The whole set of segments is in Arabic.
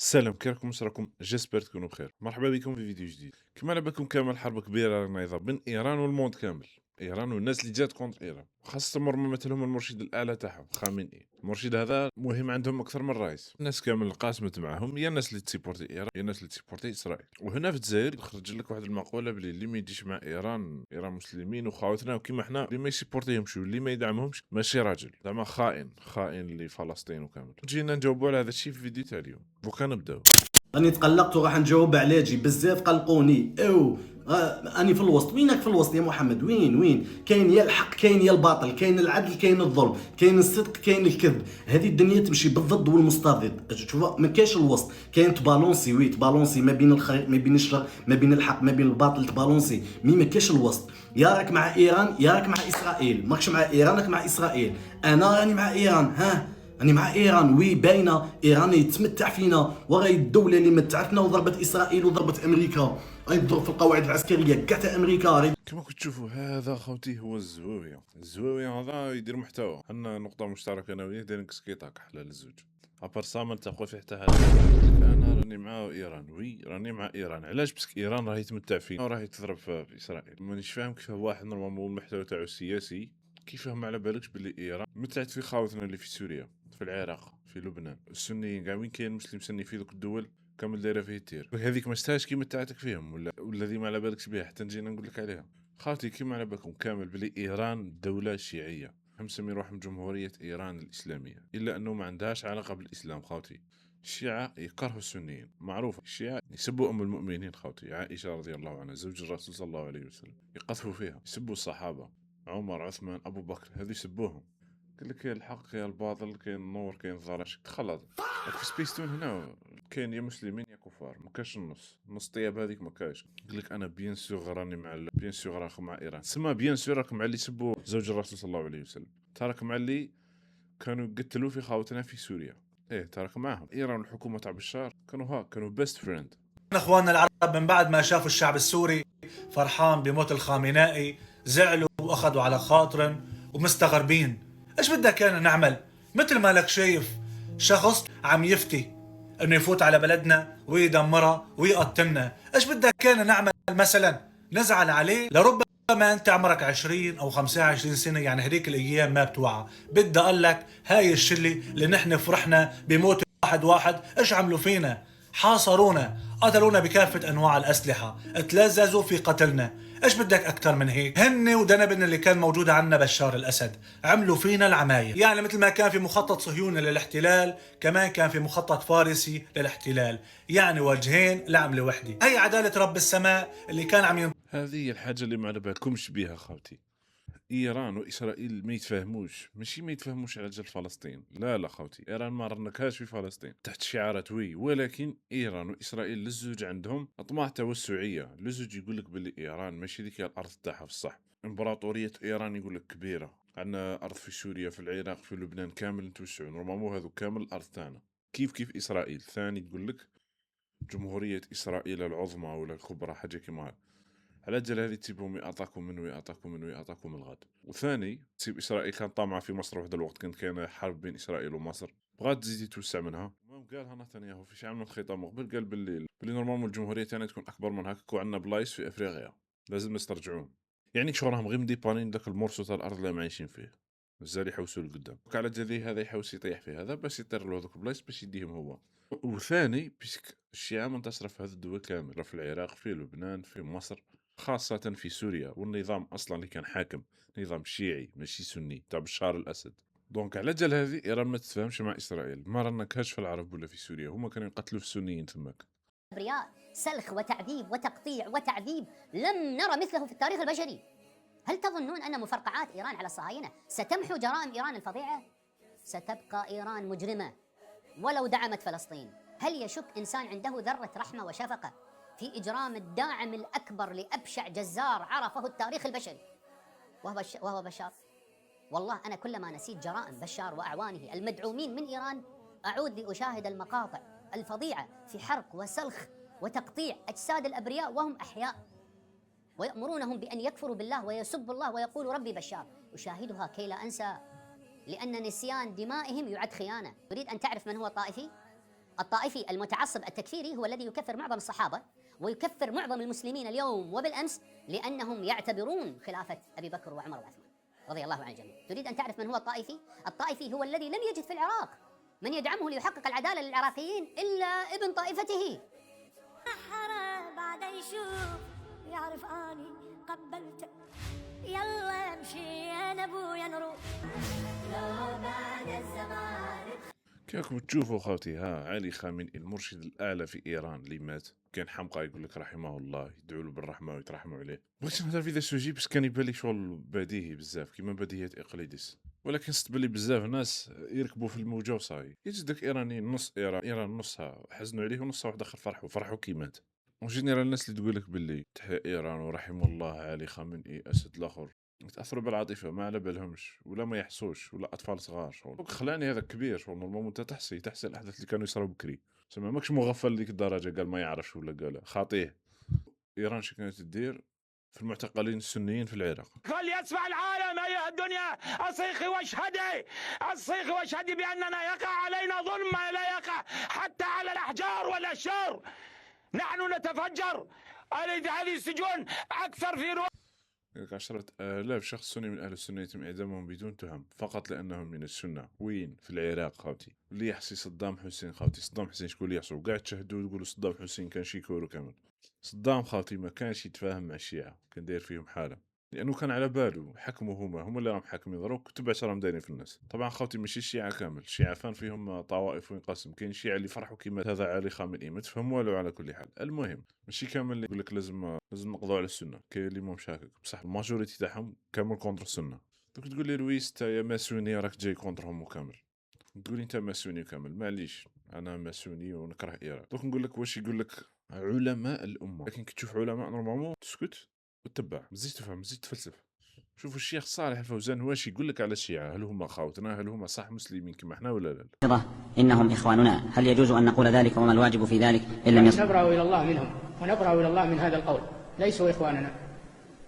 السلام، كي راكم؟ واش راكم؟ جيسبر تكونوا بخير. مرحبا بكم في فيديو جديد. كما على بالكم كامل حرب كبيره نايضه بين ايران والموند كامل. ايران والناس اللي جات كونتر ايران، خاصه مرمى مثلهم المرشد الاعلى تاعهم خامنئي. المرشد هذا مهم عندهم اكثر من رئيس. الناس كامل قاسمت معاهم، يا الناس اللي تسيبورتي ايران يا الناس اللي تسيبورتي اسرائيل. وهنا في الجزائر خرج لك واحد المقوله بلي اللي ما يجيش مع ايران، ايران مسلمين وخاوتنا وكيما حنا، اللي ما يسيبورتيهمش واللي ما يدعمهمش ماشي راجل، زعما خائن لفلسطين وكامل. جينا نجاوبوا على هذا الشيء في الفيديو تاع اليوم. دوكا نبداو. راني تقلقت وراح نجاوب على جي بزاف قلقوني اني في الوسط. وينك في الوسط يا محمد؟ وين كاين يا الحق كاين يا الباطل، كاين العدل كاين الظلم، كاين الصدق كاين الكذب. هذه الدنيا تمشي بالضد والمستضد. شوف ما كاينش الوسط، كاين تبالونسي تبالونسي ما بين الخير ما بين الشر ما بين الحق ما بين الباطل، تبالونسي ما كاينش الوسط. يا راك مع ايران يا راك مع اسرائيل، ماكش مع ايران راك مع اسرائيل. انا راني مع ايران. راني مع ايران. باينه ايران يتمتع فينا، وغاي الدوله اللي متعتنا وضربت اسرائيل وضربت امريكا، غادي تضرب في القواعد العسكريه كاع تاع امريكا. كما كنت تشوفوا هذا خوتي هو الزواوية هذا يدير محتوى. عندنا نقطة مشتركة أنا وياه، دايرين كسكيطاك حلال الزوج. أبار سا ما نتفقوا في حتى حاجة. أنا راني مع إيران، راني مع إيران. علاش؟ باسكو إيران راهي تمتع فينا وراهي تضرب في إسرائيل. مانيش فاهم كيف واحد نورمالمون المحتوى تاعو السياسي كيفاه ما على بالكش باللي إيران متعت في خاوتنا اللي في سوريا، في العراق، في لبنان. السنيين كاع وين كاين مسلم سني في ذوك الدول كامل دايره فيه التير. هذيك ما استاهلش كيما تاعتك فيهم، ولا ذي ما على بالكش بها حتى نجينا نقول لك عليها. خاطي كيما على بالكم كامل بلي ايران دوله شيعيه، هم مسمي روحهم جمهوريه ايران الاسلاميه، الا انه ما عندهاش علاقه بالاسلام. خاوتي الشيعة يكرهوا السنيين، معروف. الشيعة يسبوا ام المؤمنين خاوتي عائشه رضي الله عنها زوج الرسول صلى الله عليه وسلم، يقذفوا فيها، يسبوا الصحابه عمر عثمان ابو بكر، هذو يسبوهم. قال لك كاين الحق كاين الباطل كاين النور كاين الظلام، تخلط. راك في سبيستون هنا كاين يا مسلمين يا كفار، ما كاش النص طياب هذيك ما كاش. قال لك انا بيان سور راني مع بيان سور راكم مع ايران، سما بيان سور راكم مع اللي سبوا زوج الرسول صلى الله عليه وسلم، تراك مع اللي كانوا يقتلوا في خاوتنا في سوريا. ايه تراك معهم. ايران والحكومه تاع بشار كانوا بيست فريند. اخواننا العرب من بعد ما شافوا الشعب السوري فرحان بموت الخامنائي زعلوا واخذوا على خاطرن ومستغربين. ايش بدك كان نعمل؟ مثل ما لك شايف شخص عم يفتي انه يفوت على بلدنا ويدمرها ويقتلنا. ايش بدك كان نعمل؟ مثلا نزعل عليه؟ لربما انت عمرك 20 او 25 سنه، يعني هذيك الايام ما بتوعى. بدي اقول لك هاي الشله اللي نحن فرحنا بموت واحد ايش عملوا فينا؟ حاصرونا، قتلونا بكافة أنواع الأسلحة، تلززوا في قتلنا. إيش بدك أكثر من هيك؟ هن ودنبن اللي كان موجود عنا بشار الأسد عملوا فينا العمايل. يعني مثل ما كان في مخطط صهيوني للاحتلال كمان كان في مخطط فارسي للاحتلال، يعني وجهين لعملة وحدة. هي عدالة رب السماء اللي كان عم هذه الحاجه اللي ما على بالكمش بيها خاوتي. ايران واسرائيل ما يتفاهموش، ماشي ما يتفاهموش على جال فلسطين، لا خوتي، ايران ما رنكهاش في فلسطين تحت شعارات ولكن ايران واسرائيل للزوج عندهم اطماع توسعيه. للزوج يقول لك باللي ايران ماشي ذيك الارض تاعها في الصح. امبراطوريه ايران يقول لك كبيره، عندنا ارض في سوريا في العراق في لبنان كامل نتوسعوا، نورمالمون هذو كامل الارض تاعنا. كيف اسرائيل ثاني تقول لك جمهوريه اسرائيل العظمى ولا الكبرى، حاجه كيما هاك. على جال هذه تسيبهم يعطاكم من ويعطاكم من الغد. وثاني تسيب اسرائيل كان طامعه في مصر واحد الوقت، كانت كاينه حرب بين اسرائيل ومصر، بغات تزيد توسع منها. المهم قالها نتنياهو في شي من الخطاب مقبل، قال باللي نورمالمون الجمهوريه تاعنا تكون اكبر من هكاك، وعندنا بلايص في افريقيا لازم نسترجعوهم. يعني شو راهم غير مديبانين داك المورسو تاع الارض اللي عايشين فيه، مازال يحوسوا لقدام. على جالي هذا يحوس يطيح في هذا باش يطير له هذوك البلايص باش يديهم هو. وثاني بيسك الشيعة منتشرة في هذه الدول كامل، في العراق في لبنان في مصر، خاصة في سوريا. والنظام أصلا اللي كان حاكم نظام شيعي ماشي سني تاع بشار الأسد. دونك على جال هذه إيران ما تتفاهمش مع إسرائيل، ما رنكهاش في العرب ولا في سوريا، هما كانوا يقتلوا في السنيين تماك. أبرياء، سلخ وتعذيب وتقطيع وتعذيب لم نرى مثله في التاريخ البشري. هل تظنون أن مفرقعات إيران على الصهاينة ستمحو جرائم إيران الفظيعة؟ ستبقى إيران مجرمة ولو دعمت فلسطين. هل يشك إنسان عنده ذرة رحمة وشفقة في إجرام الداعم الأكبر لأبشع جزار عرفه التاريخ البشري وهو بشار؟ والله أنا كلما نسيت جرائم بشار وأعوانه المدعومين من إيران أعود لأشاهد المقاطع الفظيعة في حرق وسلخ وتقطيع أجساد الأبرياء وهم أحياء، ويأمرونهم بأن يكفروا بالله ويسبوا الله ويقولوا ربي بشار. أشاهدها كي لا أنسى، لأن نسيان دمائهم يعد خيانة. تريد أن تعرف من هو طائفي؟ الطائفي المتعصب التكفيري هو الذي يكفر معظم الصحابة ويكفر معظم المسلمين اليوم وبالأمس لأنهم يعتبرون خلافة أبي بكر وعمر وعثمان رضي الله عن الجميع. تريد أن تعرف من هو الطائفي؟ الطائفي هو الذي لم يجد في العراق من يدعمه ليحقق العدالة للعراقيين إلا ابن طائفته. أحرى بعد يشوف يعرف أني قبلته، يلا امشي يا نبويا نروح لو بعد الزمان. كيفكم تشوفوا خوتي، علي خامنئي المرشد الاعلى في ايران اللي مات، كان حمقى يقول لك رحمه الله، يدعوا له بالرحمه ويترحموا عليه. بغيت نهضر في ذا السوجي باش كان يبان لي شغل بديهي بزاف كيما بديهيات اقليدس، ولكن ستبان لي بزاف ناس يركبوا في الموجه وصاي. يجي داك ايراني نص ايران نصها حزنوا عليه ونصها واحد اخر فرحوا كي مات. اون جينيرال الناس اللي تقول لك باللي تحيا ايران ورحم الله علي خامنئي اسد الاخر يتاثروا بالعاطفه، ما على بالهمش ولا ما يحسوش، ولا اطفال صغار شغل. خلاني هذا كبير شغل، نورمالمون انت تحسي الاحداث اللي كانوا يصراو بكري، سما ماكش مغفل لديك الدرجه قال ما يعرفش ولا قال خاطيه. ايران شي كانت تدير في المعتقلين السنيين في العراق. فليسمع العالم أيها الدنيا، أصيخي واشهدي بأننا يقع علينا ظلم ما لا يقع حتى على الأحجار والأشجار. نحن نتفجر، هذه السجون أكثر في 10,000 شخص سني من أهل السنة يتم إعدامهم بدون تهم فقط لأنهم من السنة. وين؟ في العراق خاوتي. اللي يحصي صدام حسين خاوتي، صدام حسين شكون اللي يحصو؟ قاعد تشهدوا وتقولوا صدام حسين كان شيكورو كامل. صدام خاوتي ما كانش يتفاهم مع الشيعة، كان داير فيهم حالة لأنه كان على باله حكموا هما اللي راهم حاكمين دروك، تبع راهم دايرين في الناس. طبعا خاوتي ماشي الشيعة كامل، الشيعة فان فيهم طوائف وينقسم، كاين الشيعة اللي فرحوا كيما هذا علي خامنئي ما تفهم والو. على كل حال المهم ماشي كامل اللي يقول لك لازم نقضوا على السنة، كاين اللي مو مشاكك بصح الماجوريتي تاعهم كامل كونتر السنة. دوك تقول لي لويس تا يا ماسوني راك جاي كونترهم كامل، تقولي انت ماسوني كامل، معليش انا ماسوني ونكره ايران. دوك نقول لك واش يقول لك علماء الامه، لكن كي تشوف علماء نورمالمون تسكت وتتبع، مزيد تفهم مزيد تفلسف. شوفوا الشيخ صالح الفوزان واش يقول لك على الشيعة، هل هم خاوتنا، هل هم صح مسلمين كما احنا ولا لا؟ إنهم إخواننا، هل يجوز أن نقول ذلك وما الواجب في ذلك إن لم يصح؟ نبرأ إلى الله منهم ونبرأ إلى الله من هذا القول، ليسوا إخواننا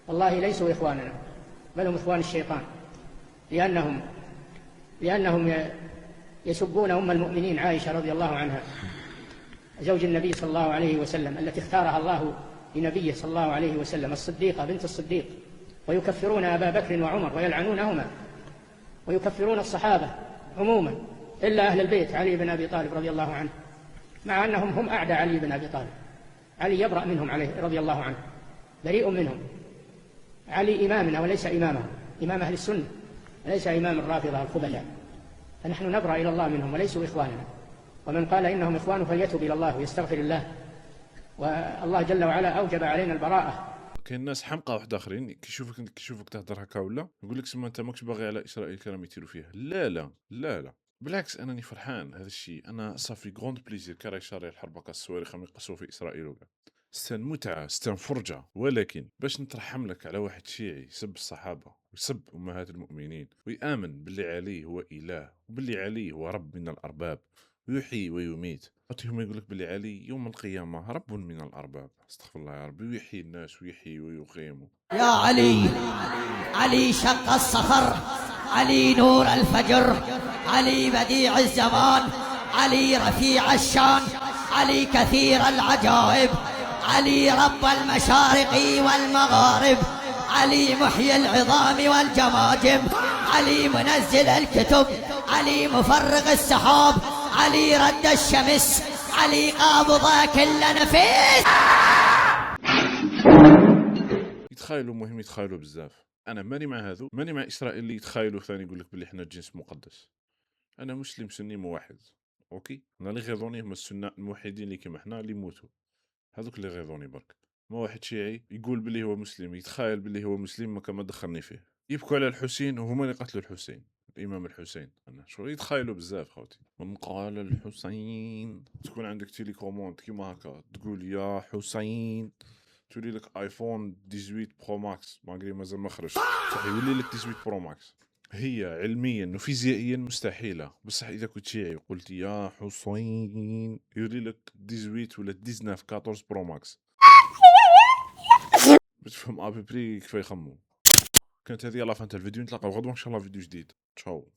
والله، ليسوا إخواننا بل هم إخوان الشيطان، لأنهم يسبون أم المؤمنين عائشة رضي الله عنها زوج النبي صلى الله عليه وسلم التي اختارها الله لنبيه صلى الله عليه وسلم، الصديقة بنت الصديق، ويكفرون أبا بكر وعمر ويلعنونهما، ويكفرون الصحابة عموما إلا أهل البيت علي بن أبي طالب رضي الله عنه، مع أنهم هم أعدى علي بن أبي طالب. علي يبرأ منهم عليه رضي الله عنه، بريء منهم. علي إمامنا وليس إمامهم، إمام أهل السنة وليس إمام الرافضة الخبثاء، فنحن نبرأ إلى الله منهم وليسوا إخواننا. ومن قال إنهم إخوان فليتوب إلى الله ويستغفر الله، والله جل وعلا أوجب علينا البراءة. كاين ناس حمقى واحد اخرين كيشوفك تهضر هكا ولا يقول لك سما انت ماكش باغي على اسرائيل كلام يتيروا فيها. لا لا لا لا بالعكس، انني فرحان هذا الشيء، انا صافي غوند بليزير كراي شاري الحرب هكا الصواريخ يقصوا في اسرائيل وكاع ستان متعه ستان فرجه. ولكن باش نترحم لك على واحد شيعي يسب الصحابه ويسب امهات المؤمنين ويامن باللي علي هو اله وباللي علي هو رب من الارباب ويحيي ويميت، هم يقول لك باللي علي يوم القيامه رب من الارباب، استغفر الله يا ربي، ويحيي الناس ويحيي ويقيم. يا علي، علي شق الصخر، علي نور الفجر، علي بديع الزمان، علي رفيع الشان، علي كثير العجائب، علي رب المشارق والمغارب، علي محيي العظام والجماجم، علي منزل الكتب، علي مفرغ السحاب، علي رد الشمس، علي قابض كل نفيس. يتخايلوا مهم يتخايلوا بزاف. انا ماني مع هذو، ماني مع اسرائيل اللي يتخايلوا ثاني يقول لك باللي احنا جنس مقدس. انا مسلم سني موحد، اوكي، انا اللي غيظوني هما السنه الموحدين اللي كيما احنا اللي يموتوا، هذوك اللي غيظوني برك. ما واحد شيعي يقول باللي هو مسلم يتخايل باللي هو مسلم ما دخلني فيه. يبكوا على الحسين وهما اللي قتلوا الحسين، الامام الحسين. انا شو يتخايلوا بزاف خوتي. من قال الحسين تكون عندك تيليكوموند كيما هكا تقول يا حسين، تولي لك ايفون 18 برو ماكس ماغري مازال ما خرج، صح يولي لك 18 برو ماكس. هي علميا وفيزيائيا مستحيله، بصح اذا كنت شيعي وقلت يا حسين يولي لك 18 ولا 19 14 برو ماكس. بتفهم ابي بري كيف يخمو. كانت هذه لا فانت الفيديو، نتلاقاو غدوه ان شاء الله فيديو جديد. تشاو.